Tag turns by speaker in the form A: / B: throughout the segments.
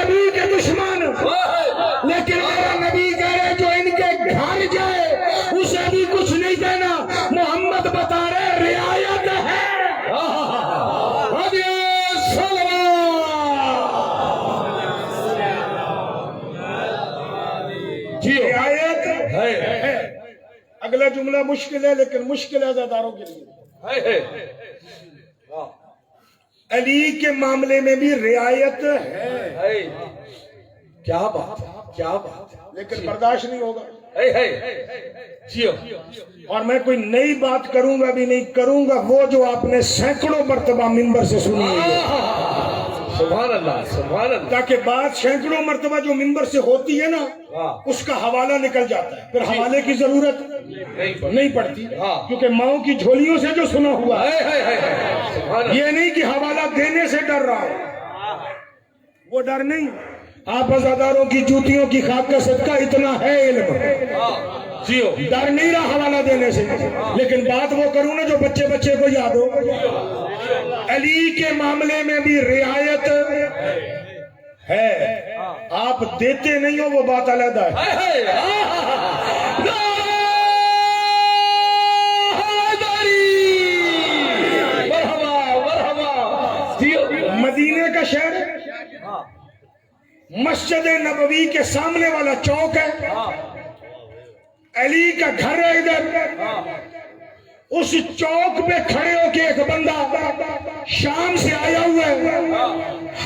A: نبی کے دشمن، لیکن میرا نبی کہہ رہے جو ان کے گھر جائے اسے بھی کچھ نہیں دینا. محمد بتا رہے رعایت ہے. رعایت ہے. اگلا جملہ مشکل ہے لیکن مشکل عزاداروں کے لیے. علی کے معاملے میں بھی رعایت ہے. کیا بات کیا بات، لیکن برداشت نہیں ہوگا. اور میں کوئی نئی بات کروں گا بھی نہیں کروں گا، وہ جو آپ نے سینکڑوں مرتبہ منبر سے سنی ہے. سبحان اللہ سبحان اللہ. تاکہ بات سینکڑوں مرتبہ جو منبر سے ہوتی ہے نا اس کا حوالہ نکل جاتا ہے، پھر حوالے کی ضرورت نہیں پڑتی، کیونکہ ماؤں کی جھولیوں سے جو سنا ہوا ہے. یہ نہیں کہ حوالہ دینے سے ڈر رہا ہے، وہ ڈر نہیں. آپ عزاداروں کی جوتیوں کی خاک کا صدقہ اتنا ہے علم، ڈر نہیں رہا حوالہ دینے سے. لیکن بات وہ کروں نا جو بچے بچے کو یاد ہو. علی کے معاملے میں بھی رعایت ہے. آپ دیتے نہیں ہو وہ بات علیحدہ ہے. مدینے کا شہر، مسجد نبوی کے سامنے والا چوک ہے، علی کا گھر ہے ادھر. اس چوک پہ کھڑے ہو کے ایک بندہ شام سے آیا ہوا ہے،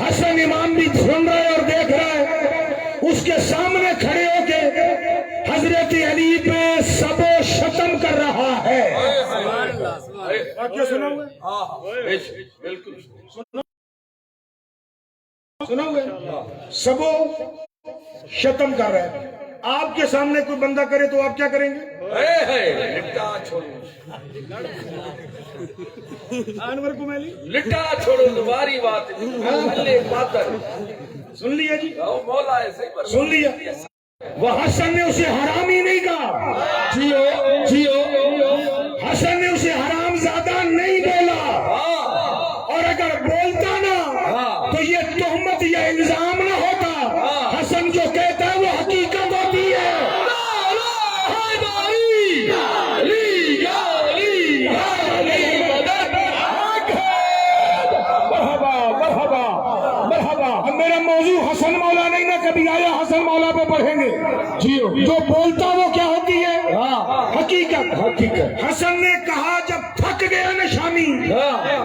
A: حسن امام بھی سن رہا ہے اور دیکھ رہا ہے. اس کے سامنے کھڑے ہو کے حضرت علی پہ سب و شتم کر رہا ہے. واقعہ سنا ہوا ہے؟ بالکل سنا ہوا ہے. سب و شتم کر رہا ہے. آپ کے سامنے کوئی بندہ کرے تو آپ کیا کریں گے؟ انور کو میں لٹا چھوڑو دوباری بات سن لیا جی، سن لیا. وہ حسن نے اسے حرام ہی نہیں کہا. حسن نے اسے حرام زیادہ نہیں بولا، اور اگر بولتا نا تو یہ تہمت یا الزام نہ ہوتا. حسن جو کہتا ہے وہ حقیقت ہوتی ہے. میرا موضوع حسن مولا نہیں نا کبھی آیا، حسن مولا پہ پڑھیں گے. جو بولتا وہ کیا ہوتی ہے؟ حقیقت. حسن نے کہا جب تھک گیا نا شامی،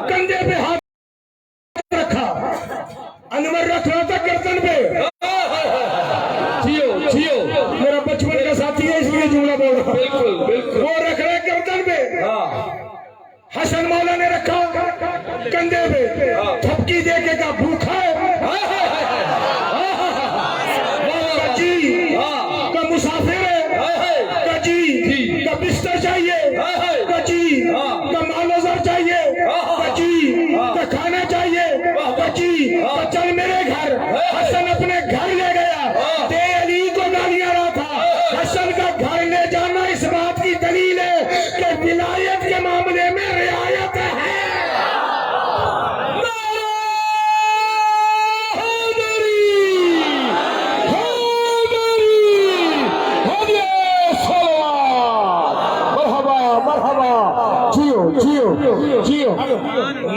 A: کندھے پہ ہاتھ رکھا. انور رکھ رہا تھا گردن پہ. میرا بچپن کا ساتھی ہے اس لیے جملہ بول رہا. وہ رکھ رہے گردن پہ، حسن مولا نے رکھا کندھے پہ. تھپکی دے کے کہا بھوکا ہے؟ کا مسافر ہے؟ کجی کا بستر چاہیے؟ کجی کا مال و زر چاہیے؟ کجی کا کھانا چاہیے؟ کجی کا چل میرے گھر. حسن اپنے گھر لے گیا. دے علی کو گالیاں رہا تھا. حسن کا گھر لے جانا اس بات کی دلیل ہے کہ ولایت کے معاملے میں رعایت ہے.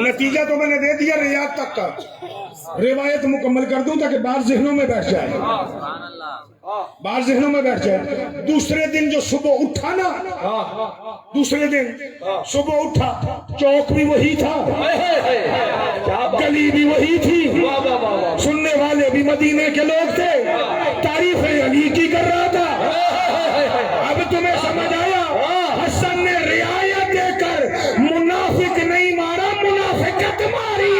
A: نتیجہ تو میں نے دے دیا ریاض تک کا. روایت مکمل کر دوں تاکہ بات ذہنوں میں بیٹھ جائے. بات ذہنوں میں بیٹھ جائے. دوسرے دن جو صبح اٹھا نا، دوسرے دن صبح اٹھا، چوک بھی وہی تھا، گلی بھی وہی تھی، سننے والے بھی مدینے کے لوگ تھے، تعریف علی کی کر رہا تھا. اب تمہیں سمجھ آیا؟ حسن نے رعایت دے کر منافق نہیں مارا، منافقت ماری.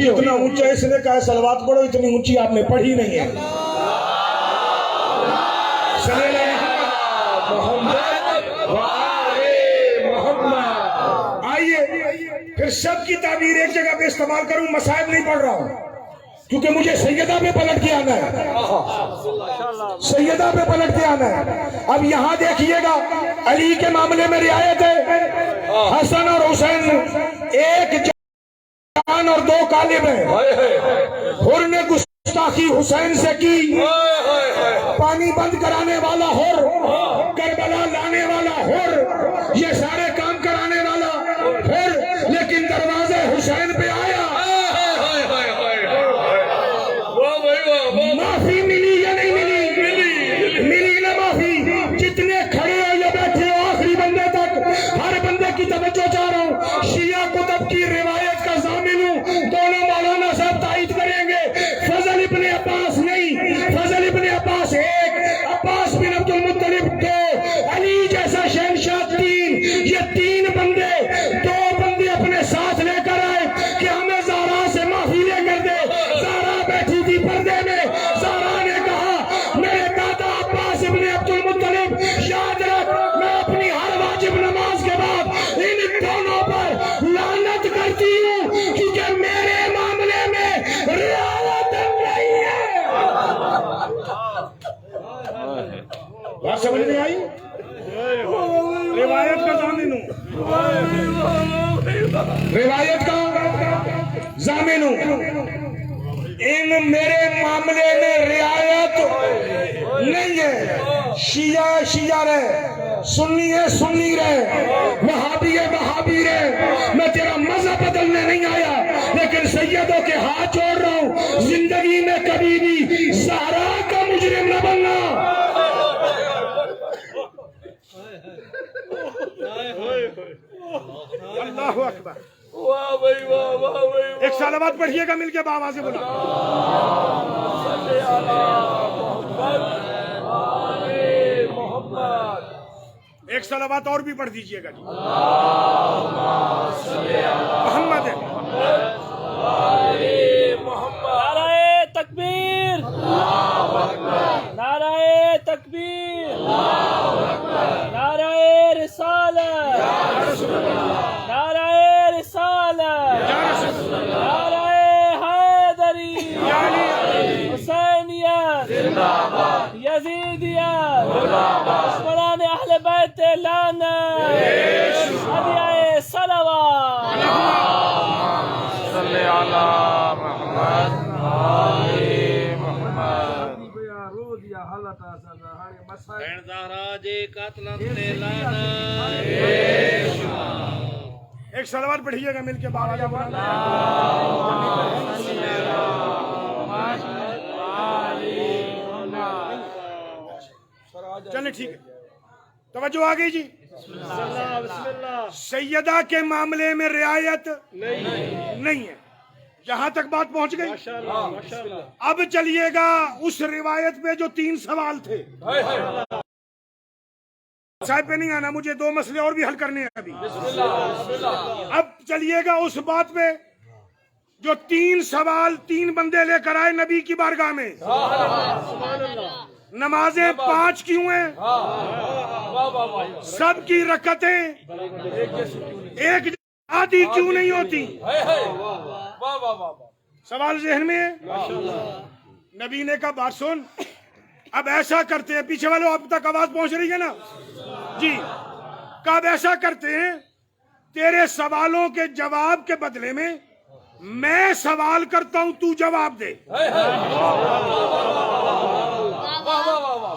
A: اتنا اونچا اس نے کہا صلوات پڑھو، اتنی اونچی آپ نے پڑھی نہیں ہے. آئیے پھر سب کی تعبیر ایک جگہ پہ استعمال کروں. مصائب نہیں پڑھ رہا ہوں کیونکہ مجھے سیدہ پہ پلٹ کے آنا ہے. سیدہ پہ پلٹ کے آنا ہے. اب یہاں دیکھیے گا علی کے معاملے میں رعایت ہے. حسن اور حسین ایک جان اور دو کالب ہیں. حر نے گستاخی حسین سے کی، پانی بند کرانے والا حر، کربلا لانے والا حر، یہ سارے کام کرانے والا حر، لیکن دروازے حسین پہ آیا. معافی ملی یا نہیں ملی؟ ملی نہ معافی. جتنے کھڑے ہو یا بیٹھے ہو آخری بندے تک ہر بندے کی توجہ چاہ رہا ہوں. شیعہ کتب کی روایت کا ضامن ہوں، دونوں مولانا صاحب تائید کریں گے. فضل ابن عباس نہیں، فضل ابن عباس ایک، عباس بن عبد المطلب دو، علی جیسا شہنشاہ تین. یہ تین بندے، دو بندے اپنے ساتھ لے کر آئے کہ ہمیں زہرا سے معافی لے کر دے. زہرا بیٹھی تھی پردے میں، زہرا نے کہا میرے دادا عباس ابن عبد المطلب، یاد رکھ میں اپنی ہر واجب نماز کے بعد ان دونوں پر لعنت کرتی ہوں کیونکہ میرے معاملے میں رعایت نہیں ہے. بات سمجھ میں آئی؟ روایت کا ضامن ہوں، روایت کا ضامن ہوں. ان میرے معاملے میں رعایت نہیں ہے. شیعہ شیعہ رہے، سنی ہے سنی رہے، وہابی ہے وہابی رہے. میں تیرا مذہب بدلنے نہیں آیا، لیکن سیدوں کے ہاتھ جوڑ رہا ہوں زندگی میں کبھی بھی زہرا کا مجرم نہ بننا. اللہ اکبر. ایک صلوات پڑھیے گا مل کے بابا سے بولا. ایک صلوات اور بھی پڑھ دیجئے گا جی. محمد
B: نعرہ تکبیر، نعرہ تکبیر، نعرہ رسالت، نعرہ رسالت، نعرہ حیدری، حسینیت، یزیدیت، دشمنان اہل بیت لعنت، ہدیہ صلوات. صلی علی محمد
A: ایک صلوات پڑھیے گا مل کے بابا جا بولا. چلیں ٹھیک ہے، توجہ آ گئی جی. سیدہ کے معاملے میں رعایت نہیں ہے. یہاں تک بات پہنچ گئی. اب چلیے گا اس روایت پہ جو 3 سوال تھے. صاحب پہ نہیں آنا، مجھے 2 مسئلے اور بھی حل کرنے ہیں ابھی. اب چلیے گا اس بات پہ جو 3 سوال 3 بندے لے کر آئے نبی کی بارگاہ میں. نمازیں 5 کیوں ہیں؟ سب کی رکعتیں ایک آدھی کیوں نہیں ہوتی؟ سوال ذہن میں ہے. نبی نے کہا بات سن، اب ایسا کرتے ہیں، پیچھے والوں اب تک آواز پہنچ رہی ہے نا جی. کب ایسا کرتے ہیں، تیرے سوالوں کے جواب کے بدلے میں میں سوال کرتا ہوں، تو جواب دے.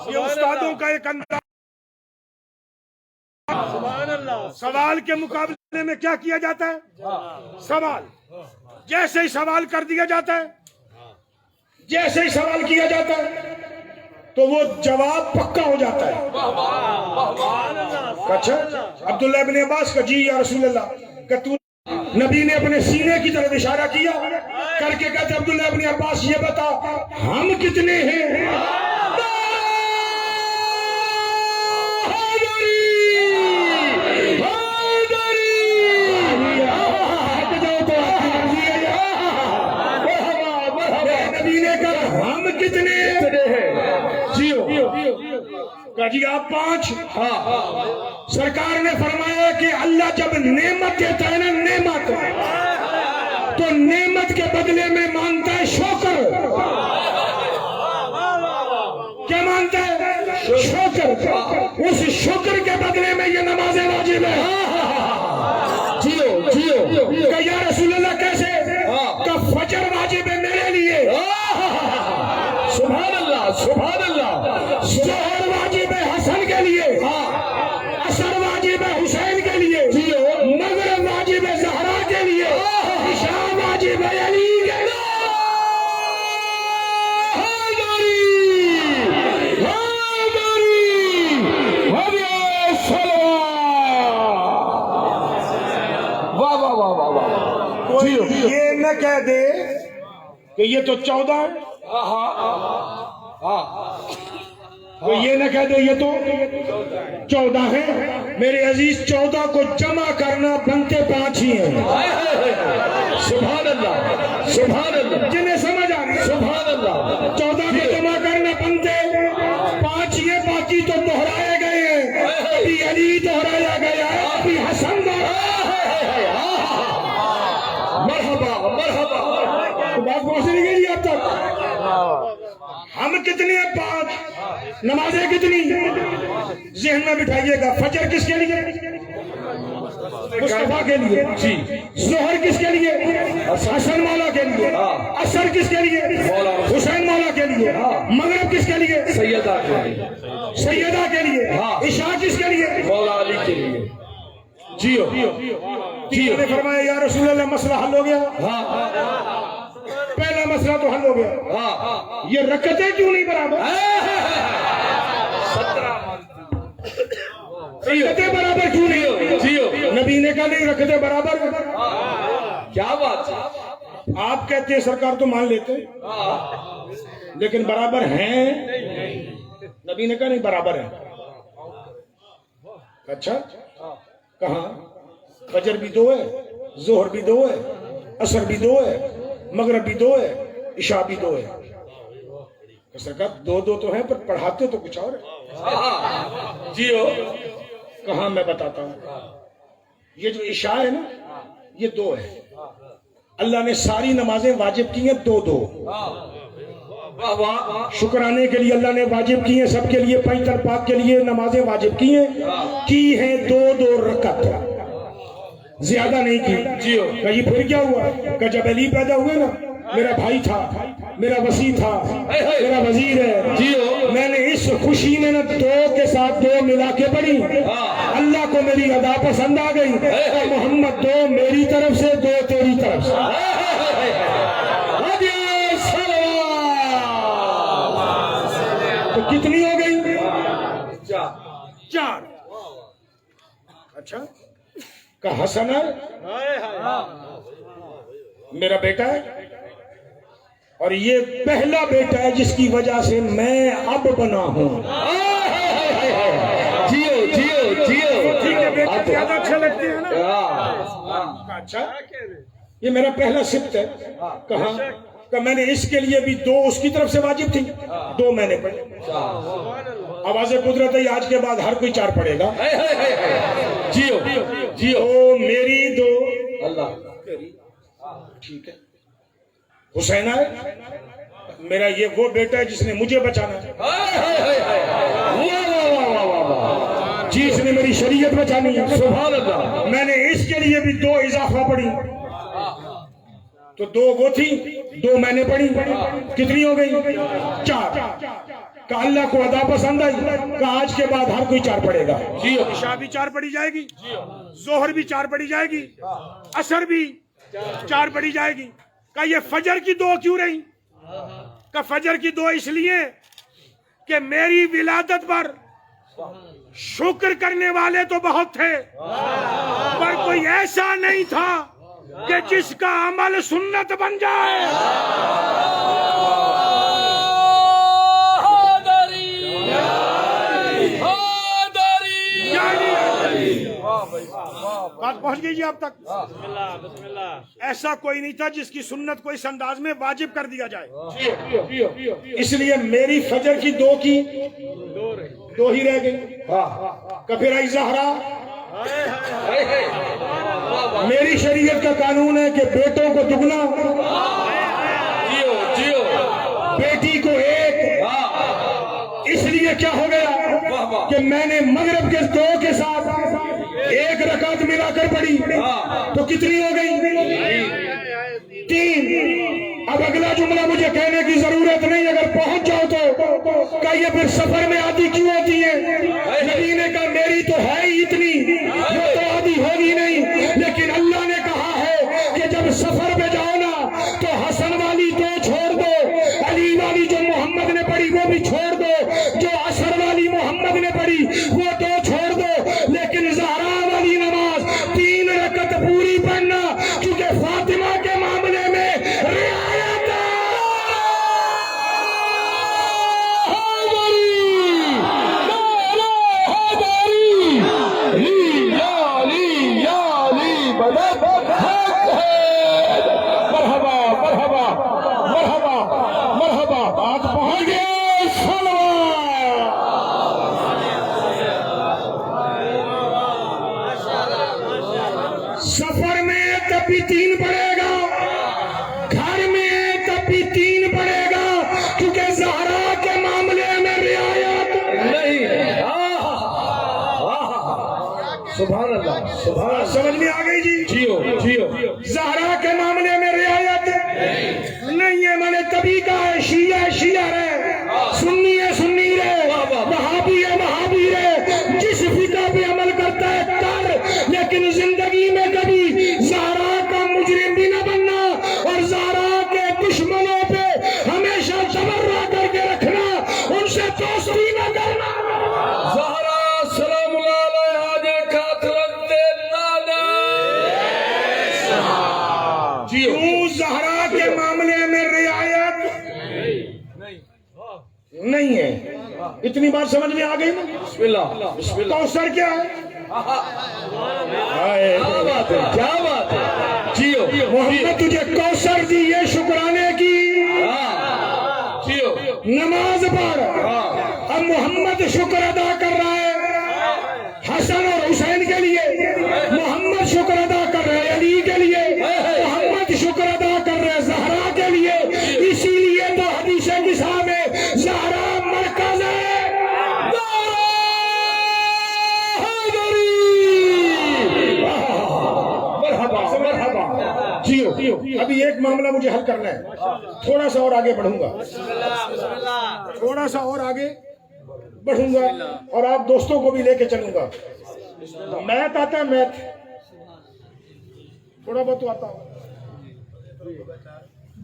A: یہ استادوں کا ایک انداز. سوال کے مقابلے میں کیا کیا جاتا ہے؟ سوال. جیسے ہی سوال کر دیا جاتا ہے، جیسے ہی سوال کیا جاتا ہے تو وہ جواب پکا ہو جاتا ہے. اچھا عبداللہ ابن عباس کا جی یا رسول اللہ کہ تو نبی نے اپنے سینے کی طرف اشارہ کیا کر کے کہتے عبداللہ ابن عباس یہ بتا ہم کتنے ہیں؟ نبی نے کہا ہم کتنے ہیں؟ جی آپ 5. سرکار نے فرمایا کہ اللہ جب نعمت دیتا ہے نا، نعمت تو نعمت کے بدلے میں مانگتا ہے شکر. کیا مانتا ہے؟ شکر. اس شکر کے بدلے میں یہ نمازیں واجب ہے. کہ یا رسول اللہ کیسے؟ کہ فجر واجب ہے میرے لیے. سبحان اللہ سبحان اللہ. ظہر واجب ہے حسن کے لیے. عصر واجب ہے حسین کے لیے. مغرب واجب ہے زہرا کے لیے. عشاء واجب ہے علی کے لیے. یہ نہ کہہ دے کہ یہ تو 14 ہے. تو یہ نہ کہہ دے یہ تو 14 ہے. میرے عزیز 14 کو جمع کرنا بنتے 5 ہی ہیں. سبحان اللہ سبحان اللہ. جنہیں سمجھ آ رہی سبحان اللہ. 14 کو جمع کرنا بنتے 5 ہی ہیں. باقی تو دہرائے گئے ہیں. ابھی علی دہرایا گیا ہے, ابھی حسن مرحبا مرحبا. بات پہنچ نہیں گئی اب تک. ہم کتنے ہیں؟ 5. نمازیں کتنی؟ ذہن میں بٹھائیے گا. فجر کس کے لیے؟ مصطفیٰ کے لیے. ظہر کس کے لیے؟ حسن مولا کے لیے. عصر کس کے لیے؟ حسین مولا کے لیے. مغرب کس کے لیے؟ سیدہ کے لیے. عشاء کس کے لیے؟ مولا علی کے لیے. نے فرمایا یا رسول اللہ مسئلہ حل ہو گیا. پہلا مسئلہ تو حل ہو گیا. یہ رکعتیں کیوں نہیں برابر؟ رکعتیں برابر کیوں نہیں؟ نبی نے کہا نہیں رکعتیں برابر. کیا بات. آپ کہتے ہیں سرکار تو مان لیتے لیکن برابر ہیں. نبی نے کہا نہیں برابر ہیں. اچھا کہاں؟ فجر بھی 2 ہے, ظہر بھی 2 ہے, عصر بھی 2 ہے, مغرب بھی 2 ہے, عشاء بھی 2 ہے. سرکار 2 تو ہیں پر پڑھاتے تو کچھ اور ہے. کہاں میں بتاتا ہوں. یہ جو عشاء ہے نا یہ 2 ہے. اللہ نے ساری نمازیں واجب کی ہیں 2. شکرانے کے لیے اللہ نے واجب کی ہیں سب کے لیے. پیتر پاک کے لیے نمازیں واجب کی ہیں 2 رکعت, زیادہ نہیں کی. کہ یہ پھر کیا ہوا؟ کہ جب علی پیدا ہوئے نا میرا بھائی تھا, میرا وسیع تھا, میرا وزیر ہے. میں نے اس خوشی میں نا 2 کے ساتھ 2 ملا کے پڑھی. اللہ کو میری ادا پسند آ گئی. اور محمد 2 میری طرف سے 2 تیری طرف سے. تو کتنی ہو گئی؟ 4. اچھا کہ حسن ہے میرا بیٹا ہے اور یہ پہلا بیٹا ہے جس کی وجہ سے میں اب بنا ہوں. زیادہ اچھا لگتے ہیں نا. اچھا یہ میرا پہلا سبت ہے. کہاں؟ کہ میں نے اس کے لیے بھی 2 اس کی طرف سے واجب تھی, 2 میں نے پڑھی. آواز قدرت ہے آج کے بعد ہر کوئی 4 پڑھے گا. میری 2 اللہ ٹھیک ہے. حسین ہے میرا یہ وہ بیٹا ہے جس نے مجھے بچانا ہے. جس نے میری شریعت بچانی ہے. سبحان اللہ. میں نے اس کے لیے بھی 2 اضافہ پڑھی. تو 2 وہ تھی 2 میں نے پڑھی. کتنی ہو گئی؟ 4. کہ اللہ کو ادا پسند آئی کہ آج کے بعد ہر کوئی 4 پڑھے گا. عشاء بھی 4 پڑھی جائے گی, ظہر بھی 4 پڑھی جائے گی, عصر بھی 4 پڑھی جائے گی. کہ یہ فجر کی 2 کیوں رہی؟ کہ فجر کی 2 اس لیے کہ میری ولادت پر شکر کرنے والے تو بہت تھے پر کوئی ایسا نہیں تھا کہ جس کا عمل سنت بن جائے. بات پہنچ گئی جی اب تک. ایسا کوئی نہیں تھا جس کی سنت کو اس انداز میں واجب کر دیا جائے. اس لیے میری فجر کی 2 کی 2 ہی رہ گئی. پھر آئی زہرا. میری شریعت کا قانون ہے کہ بیٹوں کو دگنا, بیٹی کو 1, یہ کیا ہو گیا کہ میں نے مغرب کے 2 کے ساتھ 1 رکعت ملا کر پڑھی تو کتنی ہو گئی؟ 3۔ اب اگلا جملہ مجھے کہنے کی ضرورت نہیں، اگر پہنچ جاؤ تو کہ یہ پھر سفر میں آدھی کیوں ہوتی ہے؟ نبی نے کہا میری تو ہے ہی اتنی، وہ تو آدھی ہوگی نہیں، لیکن اللہ نے کہا ہے کہ جب سفر میں جاؤ نا تو حسن والی 2 چھوڑ دو، علی والی جو محمد نے پڑھی وہ بھی چھوڑ دو، جو عصر والی محمد نے پڑھی وہ 2 چھوڑ دو، لیکن زہرا والی نماز 3 رکعت پوری پڑھنا، کیونکہ فاطمہ کے معاملے میں رعایت ہے۔ سفر میں تب بھی 3 پڑے گا، گھر میں تب بھی 3 پڑے گا، کیونکہ زہرا کے معاملے میں رعایت نہیں ہے۔ سبحان اللہ، سبحان اللہ، سمجھ میں آ گئی جی؟ جیو زہرا کے معاملے میں رعایت نہیں ہے۔ میں نے تبھی کہا ہے شیعہ رہے، سنی ہے سنی رہے، وہابی ہے وہابی رہے، جس فقہ پہ عمل کرتا ہے کر، لیکن زندگی میں کبھی زہرا کا مجرم بھی نہ بننا، اور زہرا کے دشمنوں پہ ہمیشہ تبرہ کر کے رکھنا، ان سے دوستی نہ کرنا۔ زہرا سلام اللہ علیہ کیوں زہرا کے معاملے میں رعایت نہیں ہے؟ اتنی بات سمجھ میں آ گئی نا؟ بسم اللہ، بسم اللہ۔ کوثر کیا ہے؟ کیا بات ہے جیو، محمد تجھے کوثر دی، یہ شکرانے کی نماز پڑھ۔ اب محمد شکر ادا کر رہا ہے حسن اور حسین کے لیے، محمد شکر ادا کر رہے ہیں علی کے لیے، محمد شکر ادا کر رہے ہیں زہرا کے لیے، اسی لیے تو حدیث قصہ میں زہرا مرکز ہے۔ ابھی ایک معاملہ مجھے حل کرنا ہے، تھوڑا سا اور آگے بڑھوں گا، تھوڑا سا اور آگے بڑھوں گا، اور آپ دوستوں کو بھی لے کے چلوں گا۔ میتھ آتا ہے؟ میتھ تھوڑا بہت آتا ہو،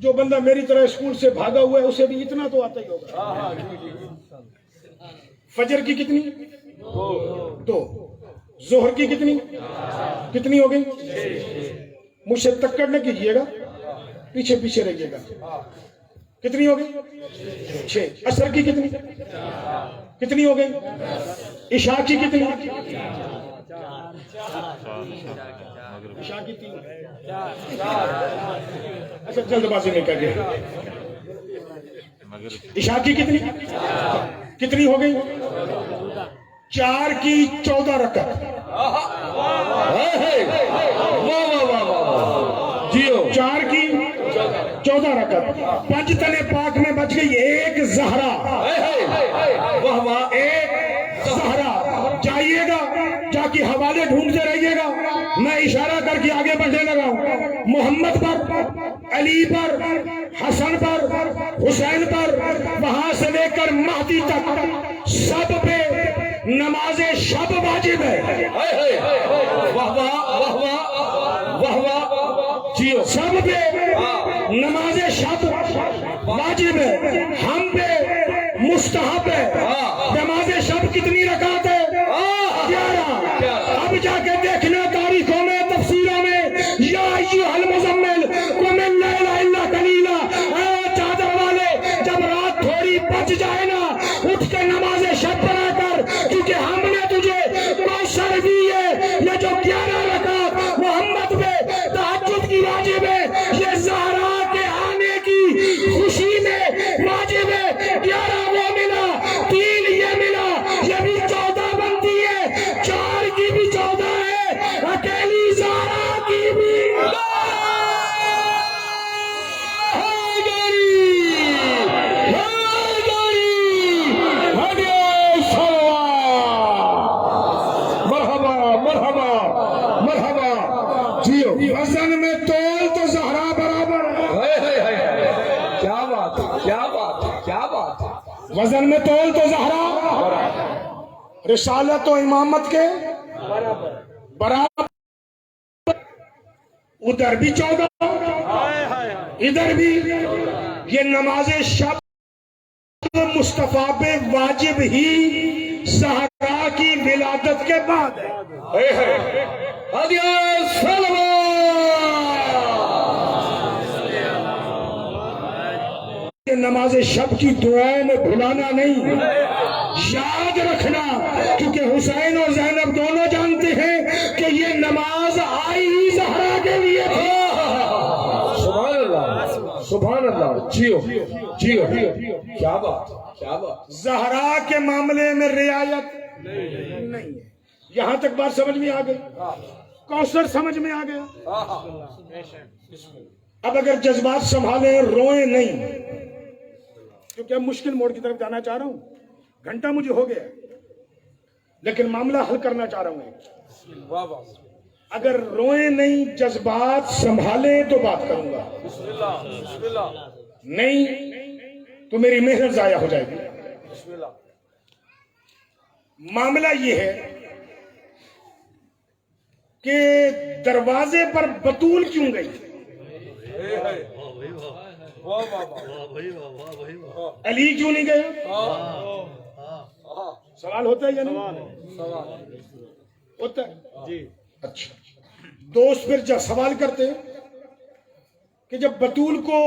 A: جو بندہ میری طرح اسکول سے بھاگا ہوا ہے اسے بھی اتنا تو آتا ہی ہوگا۔ فجر کی کتنی؟ 2۔ ظہر کی کتنی ہو گئی؟ مجھ سے تکڑ نہ کیجئے گا، پیچھے پیچھے رہیے گا۔ کتنی ہو گئی؟ 6۔ عصر کی کتنی ہو گئی؟ عشاء کی کتنی؟ عشاء کی 3۔ اچھا جلد بازی میں کر گیا۔ عشاء کی کتنی ہو گئی؟ 4 کی 14 رکعت۔ 4 کی 14 رکعت، 5 تنے پاک میں بچ گئی 1 زہرا، ایک زہرا۔ جائیے گا، جا کے حوالے ڈھونڈتے رہیے گا، میں اشارہ کر کے آگے بڑھنے لگا ہوں۔ محمد پر، علی پر، حسن پر، حسین پر، وہاں سے لے کر مہدی تک سب پہ نماز شب واجب ہے۔ سب پہ نماز شب واجب ہے، ہم پہ مستحب ہے۔ نماز شب کتنی رکعت ہے؟ 11۔ اب جا کے دیکھنا تاریخوں میں، تفسیروں میں، یا ایھا المزمل قم اللیل الا قلیلا، اے چادر والے جب رات تھوڑی بچ جائے نا اٹھ کے نماز شب پڑھا کر، کیونکہ ہم نے تجھے کوثر دی ہے۔ یہ جو 11 رکعت محمد پہ تہجد کی واجب ہے، یہ زہرا کے آنے کی خوشی میں واجب ہے۔ 11 وہ ملا، 3 وزن میں تول تو زہرا، رسالت و امامت کے برابر، ادھر بھی 14 ادھر بھی. یہ نماز شب مصطفیٰ پہ واجب ہی زہرا کی ولادت کے بعد ہے. نماز شب کی دعاؤں میں بھلانا نہیں، یاد رکھنا، کیونکہ حسین اور زینب دونوں جانتے ہیں کہ یہ نماز آئی ہی زہرا کے لیے تھی. سبحان اللہ، سبحان اللہ. جیو جیو، کیا بات، کیا بات. زہرا کے معاملے میں رعایت نہیں ہے. یہاں تک بات سمجھ میں آ گئی؟ کوثر سمجھ میں آ گیا؟ اب اگر جذبات سنبھالیں، روئیں نہیں، کیونکہ اب مشکل موڑ کی طرف جانا چاہ رہا ہوں. گھنٹہ مجھے ہو گیا لیکن معاملہ حل کرنا چاہ رہا ہوں. اگر روئیں نہیں، جذبات سنبھالیں تو بات کروں گا، نہیں تو میری محنت ضائع ہو جائے گی. معاملہ یہ ہے کہ دروازے پر بطول کیوں گئی؟ علی کیوں نہیں گیا؟ سوال ہوتا ہے یا نہیں ہوتا ہے؟ جی. اچھا، دوست پھر جب سوال کرتے کہ جب بطول کو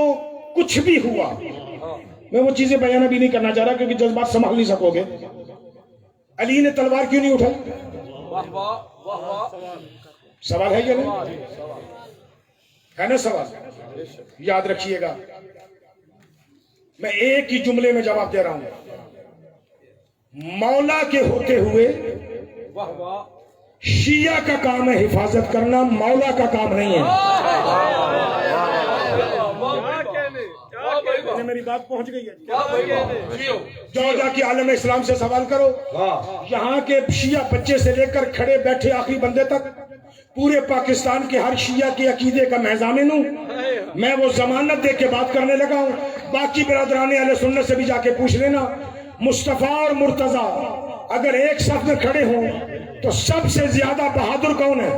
A: کچھ بھی ہوا، میں وہ چیزیں بیان بھی نہیں کرنا چاہ رہا کیونکہ جذبات سنبھال نہیں سکو گے. علی نے تلوار کیوں نہیں اٹھائی؟ سوال ہے یا نہیں ہے نا سوال؟ یاد رکھیے گا، میں ایک ہی جملے میں جواب دے رہا ہوں. مولا کے ہوتے ہوئے شیعہ کا کام ہے حفاظت کرنا، مولا کا کام نہیں ہے. میری بات پہنچ گئی ہے؟ جاؤ جا کے عالم اسلام سے سوال کرو، یہاں کے شیعہ بچے سے لے کر کھڑے بیٹھے آخری بندے تک، پورے پاکستان کے ہر شیعہ کے عقیدے کا میں ضامن ہوں. میں وہ ضمانت دے کے بات کرنے لگا ہوں. باقی برادران اہل سنت سے بھی جا کے پوچھ لینا، مصطفیٰ اور مرتضیٰ اگر ایک صف میں کھڑے ہوں تو سب سے زیادہ بہادر کون ہے؟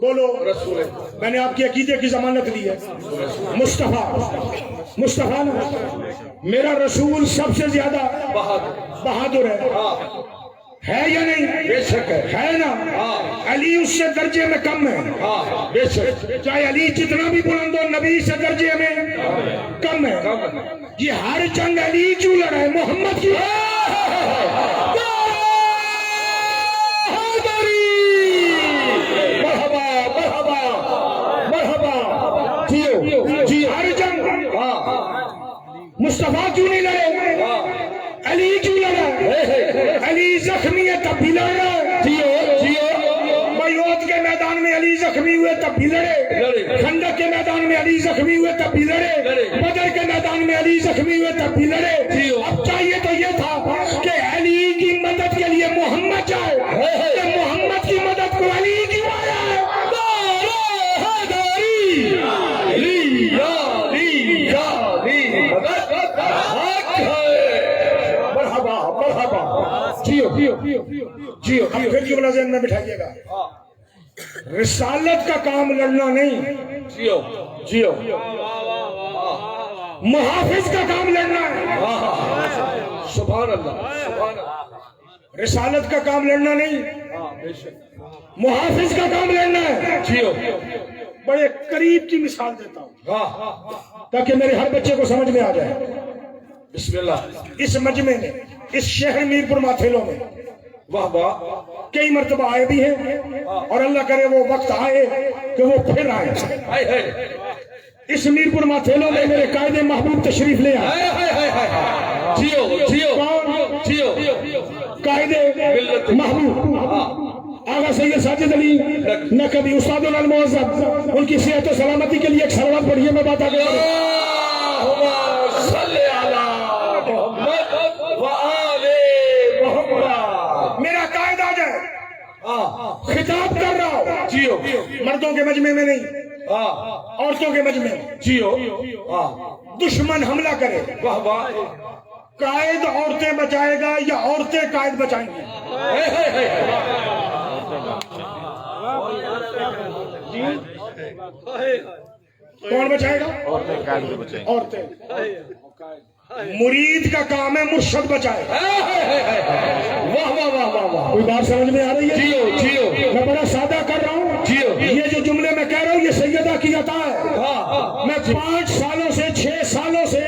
A: بولو. میں نے آپ کے عقیدے کی ضمانت دی ہے. مصطفیٰ نا، میرا رسول سب سے زیادہ بہادر ہے یا نہیں؟ بے شک ہے نا. علی اس سے درجے میں کم ہے، بے شک. چاہے علی جتنا بھی بلند ہو، نبی سے درجے میں کم ہے. یہ ہر جنگ علی کیوں لڑا ہے؟ محمد کی مرحبا مرحبا مرحبا. جی ہر جنگ مصطفیٰ کیوں نہیں لڑے؟ علی کیوں لڑا؟ علی زخمی ہے تب بھی لڑ رہا ہے. بیعت کے میدان میں علی زخمی ہوئے تب بھی لڑے، خندق کے میدان میں علی زخمی ہوئے تب بھی لڑے، بدر کے میدان میں علی زخمی ہوئے تب بھی لڑے. اب چاہیے تو یہ تھا کہ علی کی مدد کے لیے محمد جائے، کہ محمد کی مدد کو علی کیوں آیا ہے؟ جیو. اب پھر جملہ ذہن میں بٹھائیے گا، رسالت کا کام لڑنا نہیں، جیو محافظ کا کام لڑنا ہے. سبحان اللہ. رسالت کا کام لڑنا نہیں، محافظ کا کام لڑنا ہے. جیو. بڑے قریب کی مثال دیتا ہوں تاکہ میرے ہر بچے کو سمجھ میں آ جائے. بسم اللہ. اس مجمع میں، اس شہر میر پور ماتھیلوں میں کئی مرتبہ آئے بھی ہیں، اور اللہ کرے وہ وقت آئے کہ وہ پھر آئے. اس میر پور ماتھیلوں میں میرے قائد محبوب تشریف لے آئے. قائد محبوب آغا سید ساجد علی نقوی استاد المعظم، ان کی صحت و سلامتی کے لیے ایک صلوات پڑھیے. میں بات آگے میرا قائد آ جائے، خطاب کر رہا ہو. مردوں کے مجمع میں نہیں، عورتوں کے مجمع میں. دشمن حملہ کرے
C: واہ واہ
A: قائد عورتیں بچائے گا یا عورتیں قائد بچائیں گی؟ کون بچائے گا؟ عورتیں۔ مرید کا کام ہے مرشد بچائے۔ واہ واہ واہ واہ واہ، کوئی بات سمجھ میں آ رہی ہے؟
C: جیو جیو
A: میں بڑا سادہ کر رہا ہوں،
C: جیو
A: یہ جو جملے میں کہہ رہا ہوں یہ سیدہ کی عطا ہے۔ میں 5 سالوں سے 6 سالوں سے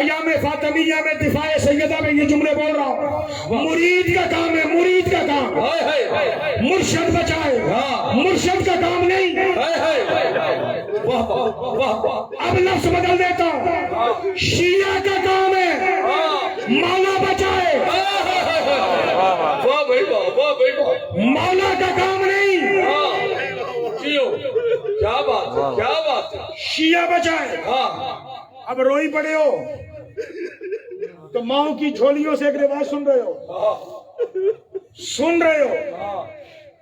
A: ایام فاطمیہ میں دفاع سیدہ میں یہ جملے بول رہا ہوں۔ مرید کا کام ہے، مرید کا کام، مرشد بچائے، مرشد کا کام نہیں۔ اب لفظ بدل دیتا ہوں، شیعہ کا کام ہے مولا بچائے، مولا کا کام نہیں۔
C: کیا بات کیا بات،
A: شیعہ بچائے۔ اب روئی پڑے ہو تو ماؤں کی جھولیوں سے ایک روایت سن رہے ہو، سن رہے ہو۔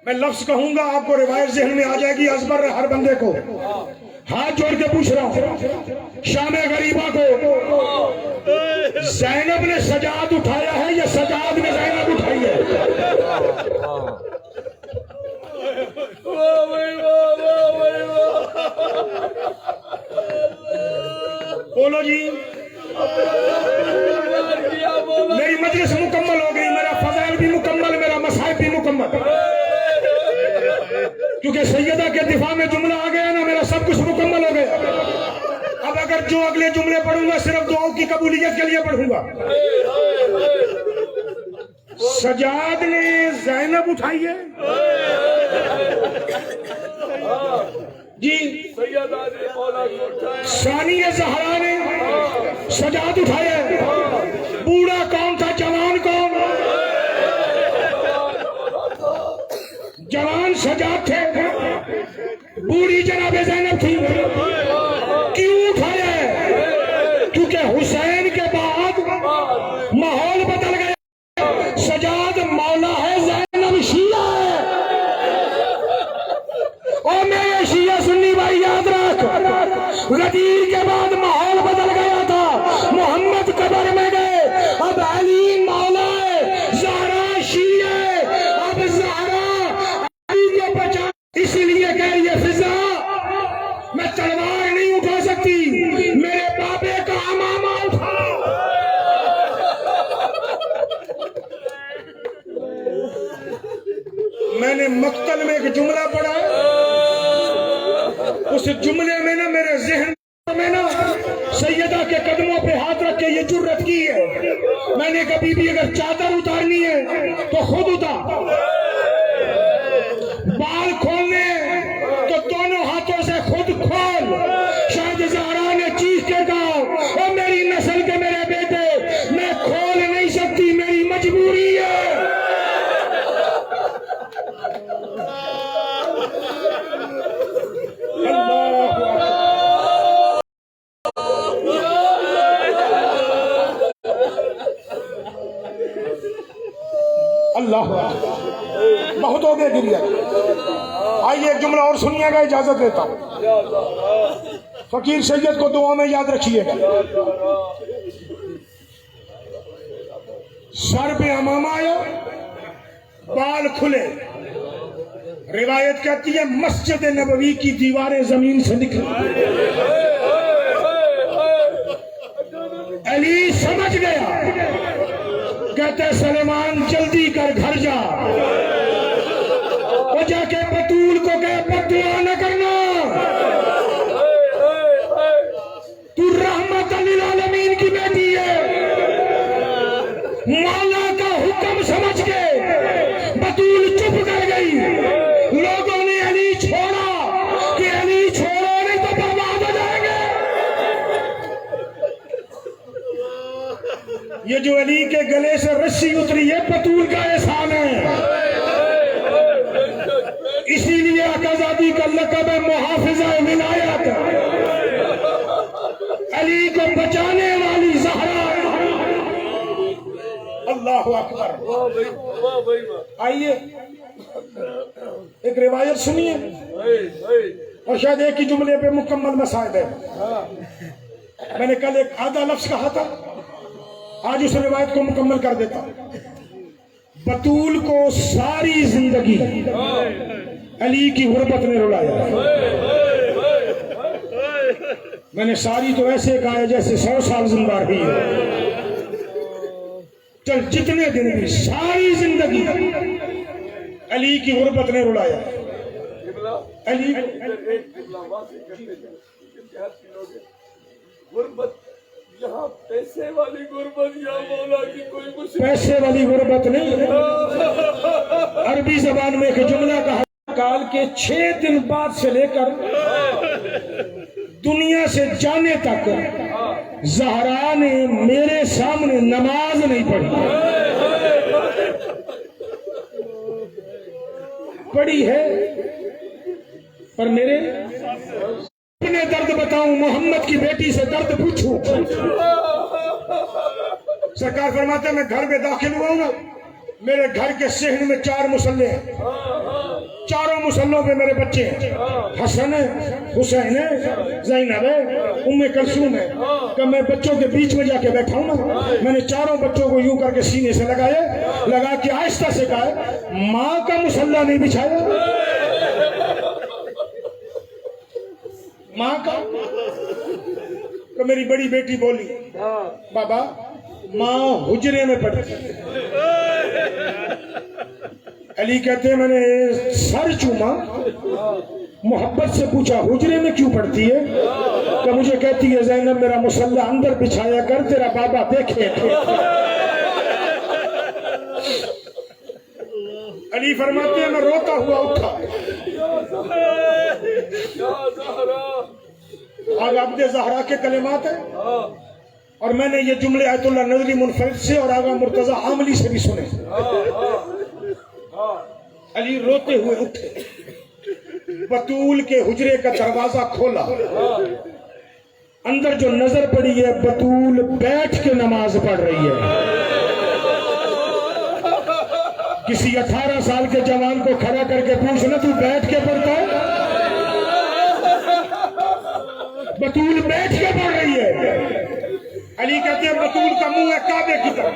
A: میں لفظ کہوں گا آپ کو روایت ذہن میں آ جائے گی، ازبر ہر بندے کو۔ ہاتھ جوڑ کے پوچھ رہا ہوں، شام غریبہ کو زینب نے سجاد اٹھایا ہے یا سجاد نے زینب اٹھائی ہے؟ بولو جی، میری مجلس مکمل ہو گئی، میرا فضائل بھی مکمل، میرا مصائب بھی مکمل، کیونکہ سیدہ کے دفاع میں جملہ آ گیا نا، میرا سب کچھ مکمل ہو گیا۔ اب اگر جو اگلے جملے پڑھوں گا صرف دعاؤں کی قبولیت کے لیے پڑھوں گا۔ سجاد نے زینب اٹھائی ہے جی، ثانی زہرا نے سجاد اٹھایا ہے۔ بوڑھا کون تھا، جوان کون؟ جوان سجاد تھے، بوڑھی جناب زینب تھی۔ کیوں اٹھایا ہے؟ کیونکہ حسین کے بعد ماحول بدل گیا، سجاد مولا ہے، زینب شیعہ ہے۔ اور میرے شیعہ سنی بھائی یاد رکھ، غدیر کے بعد ماحول بدل گیا تھا، محمد قبر میں گئے، اب علی مولا ہے، زہرا شیعہ ہے، اب زہرا علی کو بچا۔ اسی لیے کہہ رہی ہے فضا، میں تلوار نہیں اٹھا سکتی، میرے بابے کا امامہ اٹھا۔ میں نے مقتل میں ایک جملہ پڑھا، اس جملے میں نا میرے ذہن میں نا سیدہ کے قدموں پہ ہاتھ رکھ کے یہ جرت کی ہے، میں نے کبھی بھی اگر چادر اتارنی ہے تو خود اتار، بال کھولنے تو دونوں ہاتھوں سے خود کھول۔ شاید زہرا نے چیخ کے کہا، او میری نسل کے میرے بیٹے، میں کھول نہیں سکتی، میری مجبوری ہے۔ اللہ بہت ہو گئے گریا۔ آئیے ایک جملہ اور سنیے گا، اجازت دیتا ہوں۔ فقیر سید کو دعا میں یاد رکھیے گا۔ سر پہ امامہ آیا، بال کھلے، روایت کہتی ہے مسجد نبوی کی دیواریں زمین سے نکلی۔ علی سمجھ گیا، کہتے سلیمان جلدی کر گھر جا، وہ جا کے بطول کو کہ بد دعا نہ کرنا، تو رحمت للعالمین کی بیٹی ہے۔ مولا کا حکم سمجھ کے بطول چپ کر گئی، لوگوں نے علی چھوڑا کہ علی چھوڑو نہیں تو برباد ہو جائیں گے۔ یہ جو علی کے گلے سے رسی اتری ہے بطول کا احسان ہے، اسی لیے آقازادی کا لقب ہے محافظہ ولایت، علی کو بچانے والی زہرا۔ اللہ اکبر۔ آئیے ایک روایت سنیے اور شاید ایک ہی جملے پہ مکمل مسائل ہے۔ میں نے کل ایک آدھا لفظ کہا تھا، آج اس روایت کو مکمل کر دیتا ہوں۔ بطول کو ساری زندگی علی کی غربت نے رلایا۔ میں نے ساری تو ایسے کہا ہے جیسے 100 سال زندہ رہی ہے، چل جتنے دن بھی، ساری زندگی علی کی غربت نے رلایا۔ علی
C: غربت یہاں پیسے والی غربت یا مولا کی کوئی مشکل
A: پیسے والی غربت نہیں، عربی زبان میں ایک جملہ کہا، کال کے 6 دن بعد سے لے کر دنیا سے جانے تک زہرا نے میرے سامنے نماز نہیں پڑھی۔ پڑھی ہے پر میرے اپنے درد بتاؤں، محمد کی بیٹی سے درد پوچھوں۔ سرکار فرماتے ہیں میں گھر میں داخل ہوا ہوں، میرے گھر کے صحن میں 4 مصلے ہیں، چاروں مصلوں پہ میرے بچے ہیں، حسن ہے، حسین ہے، زینب ہے، ام کلثوم ہے۔ کہ میں بچوں کے بیچ میں جا کے بیٹھا ہوں نا، میں نے چاروں بچوں کو یوں کر کے سینے سے لگا کے آہستہ سے کہا ماں کا مصلہ نہیں بچھایا، ماں کا۔ تو میری بڑی بیٹی بولی بابا ماں حجرے میں پڑتی۔ علی کہتے ہیں میں نے سر چوما، محبت سے پوچھا حجرے میں کیوں پڑتی ہے؟ کہ مجھے کہتی ہے زینب میرا مصلہ اندر بچھایا کر، تیرا بابا دیکھے۔ علی فرماتے ہیں میں روتا ہوا اٹھا، آغا عبد زہرا کے کلمات ہیں، اور میں نے یہ جملے آیت اللہ نظری منفرد سے اور آغا مرتضی عاملی سے بھی سنے۔ علی روتے ہوئے اٹھے، بطول کے حجرے کا دروازہ کھولا، اندر جو نظر پڑی ہے بطول بیٹھ کے نماز پڑھ رہی ہے۔ کسی 18 سال کے جوان کو کھڑا کر کے پوچھنا تو بیٹھ کے پڑھتا ہے؟ بطول بیٹھ کے پڑھ رہی ہے۔ علی کہتے ہیں بطول کا منہ ہے کعبے کی طرف،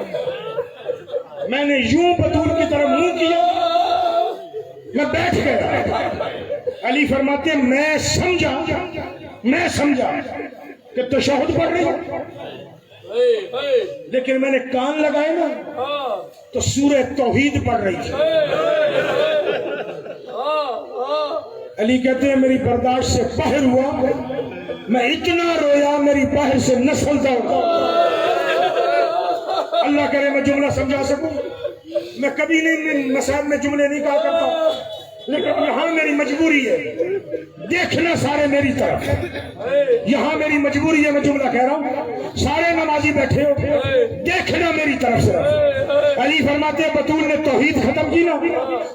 A: میں نے یوں بطول کی طرف منہ کیا، میں بیٹھ گیا۔ علی فرماتے ہیں میں سمجھا کہ تشہد پڑھ رہی ہے، لیکن میں نے کان لگائے نا تو سورہ توحید پڑھ رہی تھی۔ علی کہتے ہیں میری برداشت سے باہر ہوا، میں اتنا رویا میری باہر سے نسل دوڑ۔ اللہ کرے میں جملہ سمجھا سکوں، میں کبھی نہیں مسائل میں جملے نہیں کہا کرتا، لیکن یہاں میری مجبوری ہے، دیکھنا سارے میری طرف، یہاں میری مجبوری ہے، میں جملہ کہہ رہا ہوں، سارے نمازی بیٹھے ہو، دیکھنا میری طرف سے۔ علی فرماتے ہیں بطول نے توحید ختم کی نا،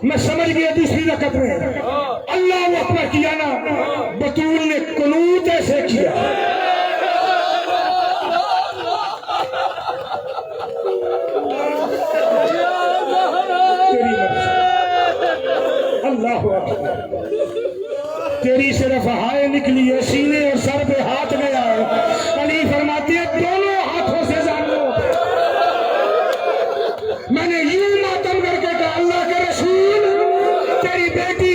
A: میں سمجھ گیا دوسری رکعت میں اللہ اکبر کیا نا، بطول نے قنوت ایسے کیا، اللہ اکبر، تیری صرف ہائے نکلی ہے، سینے اور سر پہ ہاتھ گیا ہے۔ علی فرماتی ہے دونوں ہاتھوں سے جانو، میں نے یوں ماتم کر کے کہا اللہ کے رسول تیری بیٹی